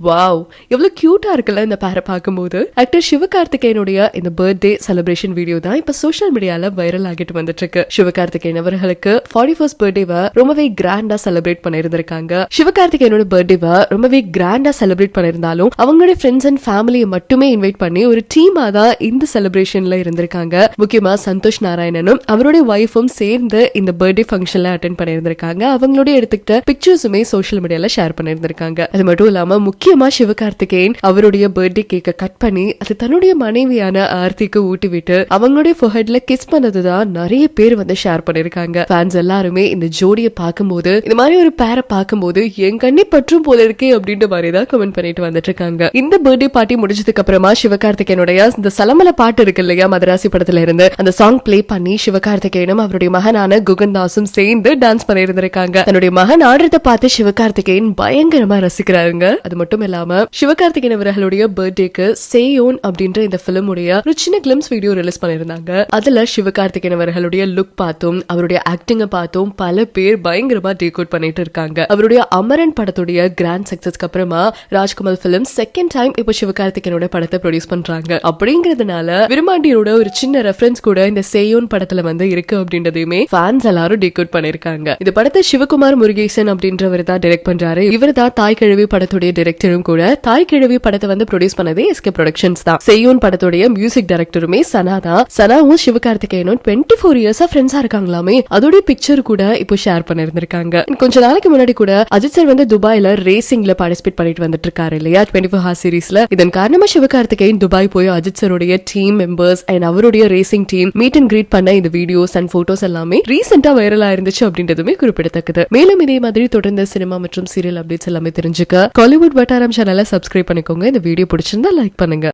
Wow, எவ்வளவு கியூட்டா இருக்குல்ல இந்த பேரை பார்க்கும்போது. ஆக்டர் சிவகார்த்திகேயனுடைய இந்த பர்த்டே செலிப்ரேஷன் வீடியோ தான் இப்ப சோஷியல் மீடியால வைரல் ஆகிட்டு வந்துட்டு இருக்கு. சிவகார்த்திகேயன் அவர்களுக்கு 41st பர்த்டேவை ரொம்பவே கிராண்டா செலிப்ரேட் பண்ணிருந்திருக்காங்க. சிவகார்த்திகேயனோட பர்த்டேவை ரொம்பவே கிராண்டா செலிப்ரேட் பண்ணிருந்தாலும் அவங்களுடைய ஃப்ரெண்ட்ஸ் அண்ட் ஃபேமிலியை மட்டுமே இன்வைட் பண்ணி ஒரு டீமா தான் இந்த செலிப்ரேஷன்ல இருந்திருக்காங்க. முக்கியமா சந்தோஷ் நாராயணனும் அவருடைய ஒய்ஃபும் சேர்ந்து இந்த பர்த்டே ஃபங்க்ஷன்ல அட்டென்ட் பண்ணிருந்திருக்காங்க. அவங்களுடைய எடுத்துக்கிட்ட பிக்சர்ஸுமே சோஷியல் மீடியால ஷேர் பண்ணிருந்திருக்காங்க. அது மட்டும் இல்லாம முக்கியமா சிவகார்த்திகேயன் அவருடைய பர்த்டே கேக்க கட் பண்ணி அது தன்னுடைய மனைவியான ஆர்த்திக்கு ஊட்டி விட்டு அவங்களுடைய ஃபோர்ஹெட்ல கிஸ் பண்ணதுதான் நிறைய பேர் வந்து ஷேர் பண்ணிருக்காங்க. ஃபேன்ஸ் எல்லாருமே இந்த ஜோடியை பார்க்கும்போது, இந்த மாதிரி ஒரு பேரை பார்க்கும்போது என் கண்ணி பற்றும் போல இருக்கே அப்படின்ற மாதிரி தான் கமெண்ட் பண்ணிட்டு வந்துட்டு இருக்காங்க. இந்த பர்த்டே பார்ட்டி முடிஞ்சதுக்கு அப்புறமா சிவகார்த்திகேயனுடைய இந்த சலமல பாட்டு இருக்கு இல்லையா, மதராசி படத்துல இருந்து அந்த சாங் பிளே பண்ணி சிவகார்த்திகேயனும் அவருடைய மகனான குகன்தாஸும் சேர்ந்து டான்ஸ் பண்ணி இருந்திருக்காங்க. தன்னுடைய மகன் ஆடுறத பார்த்து சிவகார்த்திகேயன் பயங்கரமா ரசிக்கிறாருங்க. அது மட்டும் இல்லாம சிவகார்த்திகேயன் அவர்களுடைய பர்த்டேக்கு சேயோன் அப்படின்ற இந்த பிலிம் உடைய ஒரு சின்ன கிளிம்ஸ் வீடியோ ரிலீஸ் பண்ணிருந்தாங்க. அதுல சிவகார்த்திகேயன் அவர்களுடைய லுக் பார்த்தும் அவருடைய ஆக்டிங்க பார்த்தும் பல பேர் பயங்கரமா டீகோட் பண்ணிட்டு இருக்காங்க. அவருடைய அமரன் படத்துடைய கிராண்ட் சக்சஸ்க்கு அப்புறமா ராஜ்கமல் பிலிம் செகண்ட் டைம் இப்ப சிவகார்த்திகேயனோட படத்தை ப்ரொடியூஸ் பண்றாங்க. அப்படிங்கறதுனால விருமாண்டியோட ஒரு சின்ன ரெஃபரன்ஸ் கூட இந்த சேயோன் படத்துல வந்து இருக்கு அப்படின்றதையுமே ஃபேன்ஸ் எல்லாரும் டீகோட் பண்ணிருக்காங்க. இந்த படத்தை சிவகுமார் முருகேசன் அப்படின்றவர் தான் டைரக்ட் பண்றாரு. இவர் தான் தாய் கிழவி படத்துடைய டைரக்டரும் கூட. தாய் கிழவி படத்தை வந்து ப்ரொடியூஸ் பண்ணதே எஸ்கே ப்ரொடக்ஷன்ஸ் தான். சேயோன் படத்துடைய மியூசிக் டைரக்டருமே சனா தான். சனாவும் சிவகார்த்திகேயனும் 24 இயர்ஸா ஃப்ரெண்ட்ஸா இருக்காங்களாமே. அதோட பிக்சர் கூட இப்போ ஷேர் பண்ணிருந்திருக்காங்க. கொஞ்ச நாளைக்கு முன்னாடி கூட அஜித் சார் வந்து துபாயில ரேசிங்ல பார்ட்டிசிபேட் பண்ணிட்டு வந்துட்டு இருக்காரு இல்லையா, 24 ஹார்ஸ் சீரீஸ்ல. இதன் காரணமா சிவகார்த்திகேயன் துபாய் போய் அஜித் சாருடைய டீம் மெம்பர்ஸ் அண்ட் அவருடைய racing team meet and greet பண்ண இந்த வீடியோஸ் அண்ட் போட்டோஸ் எல்லாமே ரீசெண்டா வைரலா இருந்துச்சு அப்படின்றதுமே குறிப்பிடத்தக்கது. மேலும் இதே மாதிரி தொடர்ந்து சினிமா மற்றும் சீரியல் அப்டேட்ஸ் எல்லாமே தெரிஞ்சுக்க காலிவுட் வட்டாரம் சேனலை சப்ஸ்கிரைப் பண்ணிக்கோங்க. இந்த வீடியோ பிடிச்சிருந்தா லைக் பண்ணுங்க.